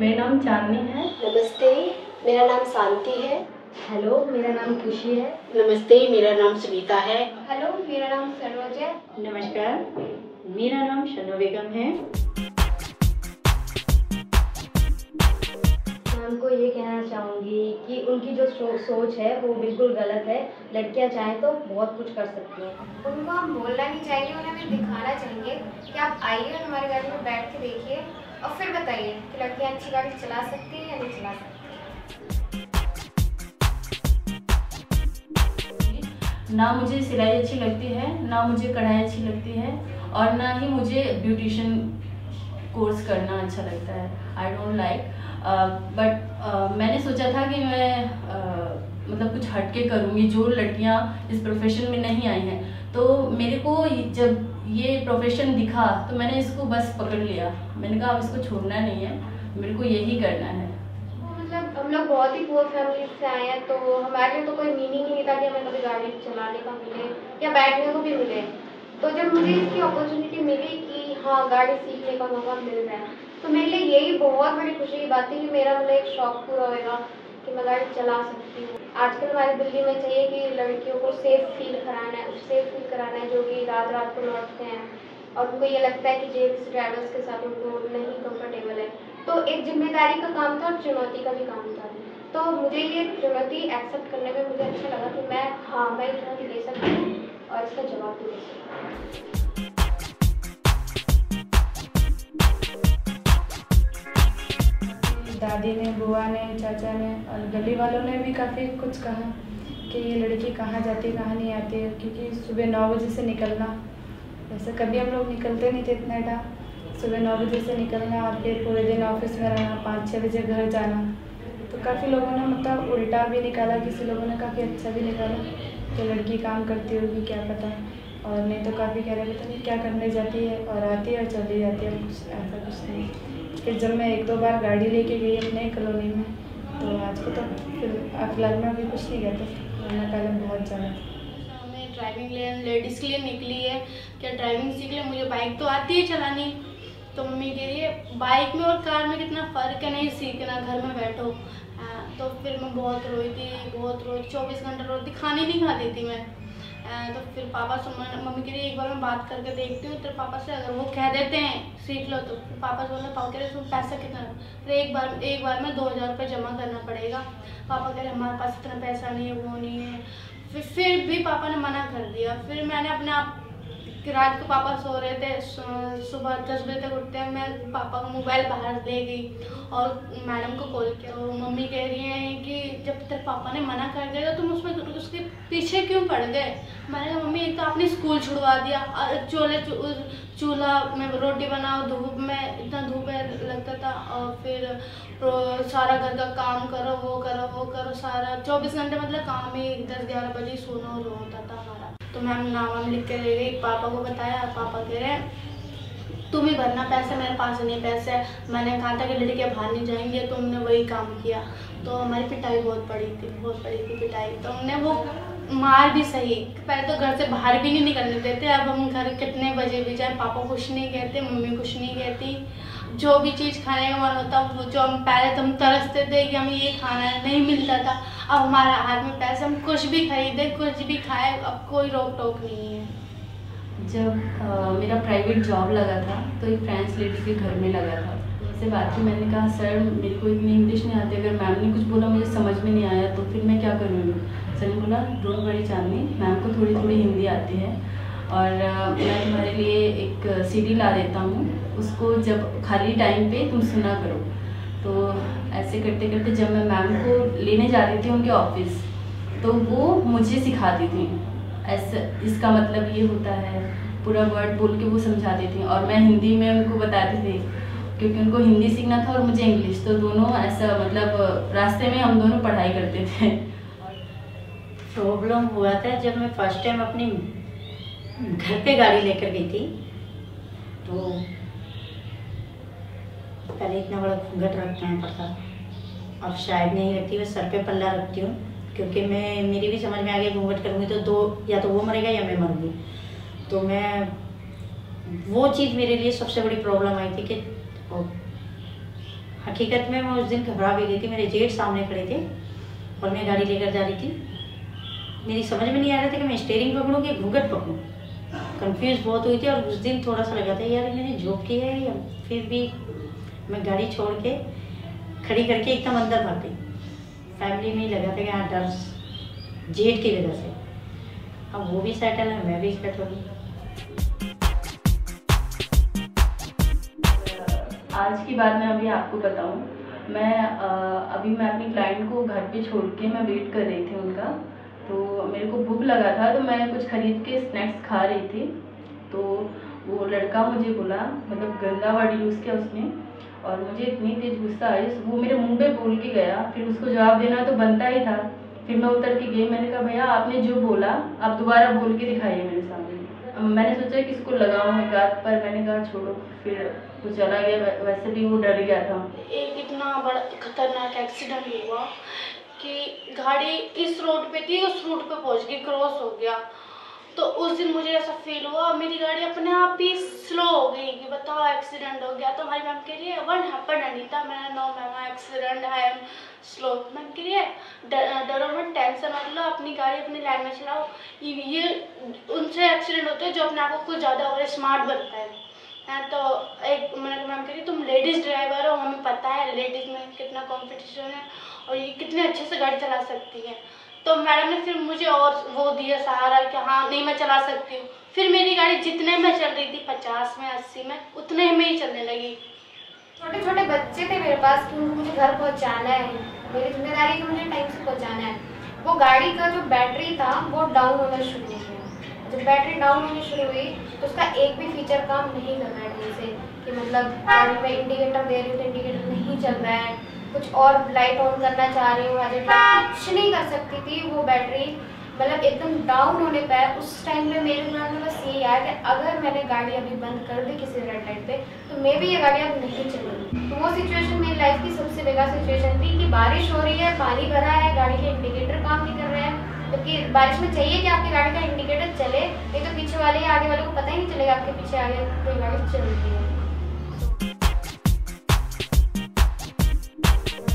मेरा नाम चांदनी है। नमस्ते, मेरा नाम शांति है। हेलो, मेरा नाम खुशी है। नमस्ते, मेरा नाम सुनीता है। हेलो, मेरा नाम सरोज है। नमस्कार, मेरा नाम शनो बेगम है। मैं उनको ये कहना चाहूँगी कि उनकी जो सोच है वो बिल्कुल गलत है। लड़कियाँ चाहें तो बहुत कुछ कर सकती हैं। उनको हम बोलना नहीं चाहेंगे, उन्हें हमें दिखाना चाहेंगे कि आप आइए और हमारे गाड़ी में बैठ के देखिए और फिर बताइए कि लड़कियाँ अच्छी गाड़ी चला सकती हैं या नहीं चला सकती। ना मुझे सिलाई अच्छी लगती है, ना मुझे कढ़ाई अच्छी लगती है और ना ही मुझे ब्यूटिशियन कोर्स करना अच्छा लगता है। आई डोंट लाइक, बट मैंने सोचा था कि मैं मतलब कुछ हटके करूँगी, जो लड़कियाँ इस प्रोफेशन में नहीं आई हैं। तो मेरे को जब ये प्रोफेशन दिखा तो मैंने इसको बस पकड़ लिया। मैंने कहा अब इसको छोड़ना नहीं है, मेरे को यही करना है। मतलब हम लोग बहुत ही पुअर फैमिली से आए हैं, तो हमारे लिए तो कोई मीनिंग नहीं था कि हमें कभी गाड़ी चलाने का मिले या बैठने को भी मिले। तो जब मुझे इसकी अपॉर्चुनिटी मिली कि हाँ गाड़ी सीखने का मौका मिल रहा है, तो मेरे लिए यही बहुत बड़ी खुशी की बात है कि मेरा मतलब एक शौक पूरा होगा कि मैं गाड़ी चला सकती हूँ। आजकल हमारी दिल्ली में चाहिए कि लड़कियों को सेफ फील कराना है जो कि रात रात को लौटते हैं और उनको ये लगता है कि जेंट्स ड्राइवर्स के साथ उनको नहीं कंफर्टेबल है। तो एक जिम्मेदारी का काम था और चुनौती का भी काम था। तो मुझे ये चुनौती एक्सेप्ट करने में मुझे अच्छा लगा कि मैं ये चुनौती ले सकती हूँ और इसका जवाब भी दे सकती हूँ। दादी ने, बुआ ने, चाचा ने और गली वालों ने भी काफ़ी कुछ कहा कि ये लड़की कहाँ जाती है, कहाँ नहीं आती है, क्योंकि सुबह 9 बजे से निकलना, वैसे कभी हम लोग निकलते नहीं थे इतना टाइम। सुबह 9 बजे से निकलना और फिर पूरे दिन ऑफिस में रहना, 5-6 बजे घर जाना। तो काफ़ी लोगों ने मतलब उल्टा भी निकाला, किसी लोगों ने काफ़ी अच्छा भी निकाला कि लड़की काम करती होगी क्या पता, और नहीं तो काफ़ी कह रहे पता नहीं क्या करने जाती है और आती है और चली जाती है, कुछ ऐसा कुछ नहीं। फिर जब मैं 1-2 बार गाड़ी लेके गई अपने कॉलोनी में, तो आज को तो फिर फिलहाल में अभी कुछ नहीं कहते, वरना पहले बहुत ज़्यादा। मैं ड्राइविंग लेडीज़ के लिए निकली है, क्या ड्राइविंग सीख ले, मुझे बाइक तो आती है चलानी। तो मम्मी कह रही है बाइक में और कार में कितना फ़र्क है, नहीं सीखना, घर में बैठो। तो फिर मैं बहुत रोई थी, 24 घंटे रोती, खाने नहीं खाती थी मैं। तो फिर पापा से मम्मी कह रही एक बार मैं बात करके देखती हूँ तेरे पापा से, अगर वो कह देते हैं सीख लो। तो फिर पापा से बोला, पापा कह रहे तुम पैसा कितना, फिर एक बार में 2000 रुपये जमा करना पड़ेगा। पापा कह रहे हमारे पास इतना पैसा नहीं है, वो नहीं है। फिर भी पापा ने मना कर दिया। फिर मैंने अपने आप, रात को पापा सो रहे थे, सुबह 10 बजे तक उठते हैं, मैं पापा का मोबाइल बाहर ले गई और मैडम को कॉल किया। तो मम्मी कह रही हैं कि जब तक पापा ने मना कर दिया तो तुम उसके पीछे क्यों पड़ गए। मैंने कहा मम्मी एक तो आपने स्कूल छुड़वा दिया और चूल्हा में रोटी बनाओ, धूप में इतना धूप लगता था, और फिर सारा घर का काम करो, वो करो, सारा 24 घंटे मतलब काम ही 10-11 बजे सोना होता था हमारा। तो मैम नाम लिख के दे गई, पापा को बताया, पापा कह रहे तुम ही भरना पैसे, मेरे पास नहीं पैसे है। मैंने कहा था कि लड़कियाँ बाहर नहीं जाएंगी, तो हमने वही काम किया। तो हमारी पिटाई बहुत पड़ी थी पिटाई। तो हमने वो मार भी सही, पहले तो घर से बाहर भी नहीं निकलने देते, अब हम घर कितने बजे भी जाए पापा कुछ नहीं कहते, मम्मी कुछ नहीं कहती। जो भी चीज़ खाने का मन होता वो जो हम पहले तो हम तरसते थे कि हमें ये खाना है, नहीं मिलता था। अब हमारे हाथ में पैसे, हम कुछ भी खरीदे, कुछ भी खाए, अब कोई रोक टोक नहीं है। जब मेरा प्राइवेट जॉब लगा था तो एक फ्रेंच लेडी के घर में लगा था। उससे बात की, मैंने कहा सर मेरे को इतनी इंग्लिश नहीं आती, अगर मैम ने कुछ बोला मुझे समझ में नहीं आया तो फिर मैं क्या करूँगी। सर ने बोला डोंट वरी चांदनी, मैम को थोड़ी हिंदी आती है और मैं तुम्हारे लिए एक CD ला देता हूँ, उसको जब खाली टाइम पे तुम सुना करो। तो ऐसे करते करते जब मैं मैम को लेने जाती थी उनके ऑफिस, तो वो मुझे सिखाती थी ऐसा, इसका मतलब ये होता है, पूरा वर्ड बोल के वो समझाती थी और मैं हिंदी में उनको बताती थी, क्योंकि उनको हिंदी सीखना था और मुझे इंग्लिश। तो दोनों ऐसा मतलब रास्ते में हम दोनों पढ़ाई करते थे। प्रॉब्लम हुआ था जब मैं फर्स्ट टाइम अपने घर पे गाड़ी लेकर गई थी, तो पहले इतना बड़ा घूंघट रखना पड़ता, अब शायद नहीं रखती, मैं सर पे पल्ला रखती हूँ, क्योंकि मेरी भी समझ में आ गया घूंघट करूँगी तो या तो वो मरेगा या मैं मरूँगी। तो मैं वो चीज़ मेरे लिए सबसे बड़ी प्रॉब्लम आई थी कि हकीकत में मैं उस दिन घबरा भी गई थी। मेरे जेठ सामने खड़े थे और मैं गाड़ी लेकर जा रही थी। मेरी समझ में नहीं आ रहा था कि मैं स्टीयरिंग पकड़ूँ कि घूंघट पकड़ूँ। कंफ्यूज बहुत हुई थी और उस दिन थोड़ा सा लगा था यार मैंने जॉब की है या फिर भी मैं गाड़ी छोड़ के खड़ी करके एकदम अंदर भाग गई। फैमिली में ही लगा था कि हाँ डर जेठ की वजह से। अब वो भी सेटल है, मैं भी सेटल हूँ। आज की बात मैं अभी आपको बताऊं। अभी मैं अपनी क्लाइंट को घर पे छोड़ के मैं वेट कर रही थी उनका। तो मेरे को भूख लगा था तो मैं कुछ खरीद के स्नैक्स खा रही थी। तो वो लड़का मुझे बोला, मतलब गंदा वर्ड यूज़ किया उसने और मुझे इतनी तेज गुस्सा आई। वो मेरे मुंह पे बोल के गया, फिर उसको जवाब देना तो बनता ही था। फिर मैं उतर के गई। मैंने कहा भैया आपने जो बोला आप दोबारा बोल के दिखाइए मेरे सामने। मैंने सोचा कि इसको लगाऊं एक आध, पर मैंने कहा छोड़ो। फिर वो चला गया। वैसे भी वो डर गया था। एक इतना बड़ा खतरनाक एक्सीडेंट हुआ कि गाड़ी इस रोड पे थी, उस रोड पे पहुंच गई, क्रॉस हो गया। तो उस दिन मुझे ऐसा फील हुआ मेरी गाड़ी अपने आप ही स्लो हो गई कि बताओ एक्सीडेंट हो गया। तो हमारी मैम कह रही है वन हैपन अनीता। मैंने no ma'am accident I am slow. Ma'am कह रही है डरो मत, टेंशन मत लो, अपनी गाड़ी अपनी लाइन में चलाओ। ये उनसे एक्सीडेंट होते हैं जो अपने आप को कुछ ज़्यादा और स्मार्ट बनता है। तो एक मैंने मैम कह रही तुम लेडीज़ ड्राइवर हो, हमें पता है लेडीज़ में कितना कंपटीशन है और ये कितने अच्छे से गाड़ी चला सकती है। तो मैडम ने फिर मुझे और वो दिया सहारा कि हाँ नहीं मैं चला सकती हूँ। फिर मेरी गाड़ी जितने में चल रही थी 50 में 80 में उतने में ही चलने लगी। छोटे छोटे बच्चे थे मेरे पास कि मुझे घर पहुंचाना है, मेरी जिम्मेदारी है कि मुझे टाइम से पहुंचाना है। वो गाड़ी का जो बैटरी था वो डाउन होना शुरू हो गया। जब बैटरी डाउन होनी शुरू हुई तो उसका एक भी फीचर काम नहीं कर रहा है ढंग से, कि मतलब गाड़ी में इंडिकेटर दे रही हूँ तो इंडिकेटर नहीं चल रहा है, कुछ और लाइट ऑन करना चाह रही हूँ हैज़र्ड लाइट कुछ नहीं कर सकती थी। वो बैटरी मतलब एकदम डाउन होने पर उस टाइम में मेरे दिमाग में बस यही आया कि अगर मैंने गाड़ी अभी बंद कर दी किसी रेड लाइट पे तो मे भी ये गाड़ी अब नहीं चलेगी। तो वो सिचुएशन मेरी लाइफ की सबसे बेकार सिचुएशन थी कि बारिश हो रही है, पानी भरा है, गाड़ी के इंडिकेटर काम नहीं कर रहे हैं। क्योंकि बारिश में चाहिए कि आपकी गाड़ी का इंडिकेटर चले, नहीं तो पीछे वाले या आगे वाले को पता ही नहीं चलेगा आपके पीछे आगे कोई गाड़ी चल रही है।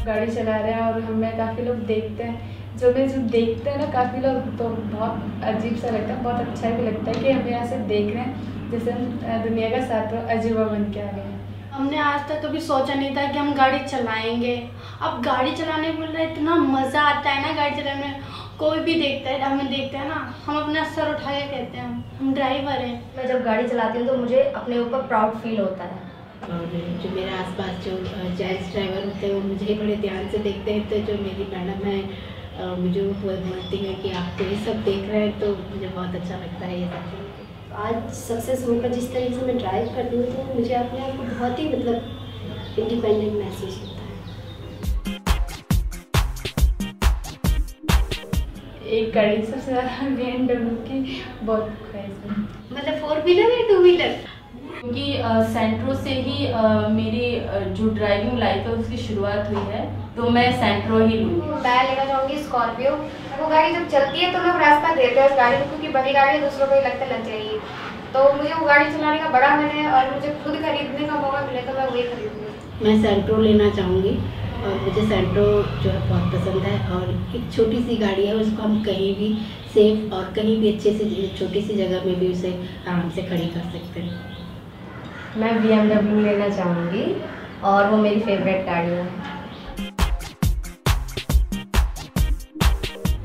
गाड़ी चला रहे हैं और हमें काफ़ी लोग देखते हैं। जो देखते हैं ना काफ़ी लोग, तो बहुत अजीब सा लगता है, बहुत अच्छा भी लगता है कि हमें यहाँ से देख रहे हैं जैसे हम दुनिया का सातवां अजूबा बन के आ गए हैं। हमने आज तक कभी सोचा नहीं था कि हम गाड़ी चलाएंगे। अब गाड़ी चलाने में इतना मज़ा आता है ना, गाड़ी चलाने में कोई भी देखता है, हमें देखता है ना, हम अपना सर उठा के कहते हैं हम ड्राइवर हैं। मैं जब गाड़ी चलाती हूँ तो मुझे अपने ऊपर प्राउड फील होता है। और जो मेरे आसपास जो जेंट्स ड्राइवर होते हैं वो मुझे बड़े ध्यान से देखते हैं। तो जो मेरी मैडम है मुझे वो बोलती है कि आप तो ये सब देख रहे हैं, तो मुझे बहुत अच्छा लगता है ये सब। आज सक्सेस होकर जिस तरीके से मैं ड्राइव करती हूँ तो मुझे अपने आप को बहुत ही मतलब इंडिपेंडेंट महसूस होता है। एक गाड़ी सबसे ज़्यादा BMW की बहुत ख्वाहिश है। मतलब 4 व्हीलर या 2 व्हीलर? क्योंकि सेंट्रो से ही मेरी जो ड्राइविंग लाइफ है उसकी शुरुआत हुई है, तो मैं सेंट्रो ही लूँगी। मैं लेना चाहूँगी स्कॉर्पियो। वो गाड़ी जब चलती है तो लोग रास्ता देते हैं उस गाड़ी को, क्योंकि बड़ी गाड़ी दूसरों को ही लगता लग जाएगी। तो मुझे वो गाड़ी चलाने का बड़ा मन है और मुझे खुद खरीदने का मौका मिले तो मैं वही खरीदूँगी। मैं सेंट्रो लेना चाहूँगी और मुझे सेंट्रो जो है बहुत पसंद है। और एक छोटी सी गाड़ी है, उसको हम कहीं भी सेफ और कहीं भी अच्छे से छोटी सी जगह में भी उसे आराम से खड़ी कर सकते हैं। मैं BMW लेना चाहूँगी और वो मेरी फेवरेट गाड़ी है।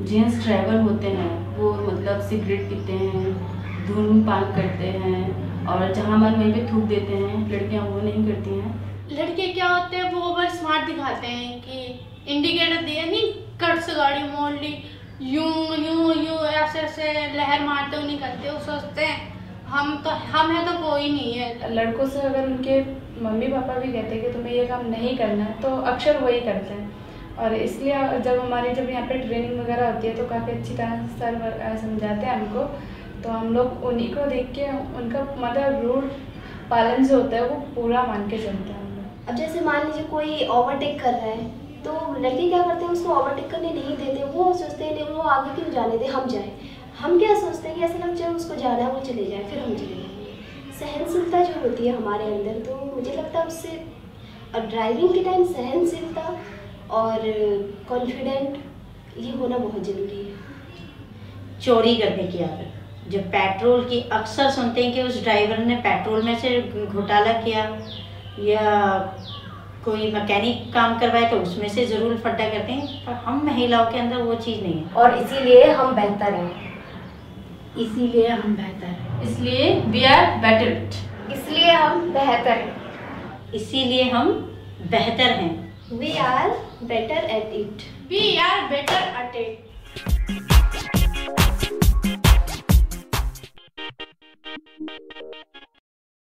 जेंट्स ड्राइवर होते हैं वो मतलब सिगरेट पीते हैं, धूम्रपान करते हैं और जहाँ मन वहीं पे थूक देते हैं। लड़कियाँ वो नहीं करती हैं। लड़के क्या होते हैं वो ओवर स्मार्ट दिखाते हैं कि इंडिकेटर दिया नहीं, कट से गाड़ी मोड़ ली, यूं यूं यूं ऐसे ऐसे लहर मारते हुए निकलते। वो सोचते हैं हम है तो कोई नहीं है। लड़कों से अगर उनके मम्मी पापा भी कहते हैं कि तुम्हें ये काम नहीं करना है तो अक्सर वही करते हैं। और इसलिए जब यहाँ पे ट्रेनिंग वगैरह होती है तो काफ़ी अच्छी तरह से सर समझाते हैं हमको। तो हम लोग उन्हीं को देख के उनका मतलब रूल पालन जो होता है वो पूरा मान के चलते हैं हम लोग। अब जैसे मान लीजिए कोई ओवरटेक कर रहा है तो लड़के क्या करते हैं, उसको ओवरटेक करने नहीं देते। वो सोचते हैं नहीं वो आगे क्यों जाने दे, हम जाएँ। हम क्या सोचते हैं कि ऐसा लगता है उसको जाना है वो चले जाए, फिर हम चले जाएंगे। सहनशीलता जो होती है हमारे अंदर, तो मुझे लगता है उससे और ड्राइविंग के टाइम सहनशीलता और कॉन्फिडेंट ये होना बहुत ज़रूरी है। चोरी करने की आदत, जो पेट्रोल की अक्सर सुनते हैं कि उस ड्राइवर ने पेट्रोल में से घोटाला किया या कोई मैकेनिक काम करवाए तो उसमें से ज़रूर फड्डा करते हैं, पर हम महिलाओं के अंदर वो चीज़ नहीं है। और इसीलिए हम बेहतर हैं। इसीलिए हम बेहतर हैं। इसलिए वी आर बेटर। इसलिए हम बेहतर हैं। इसीलिए हम बेहतर हैं। We are better at it. We are better at it.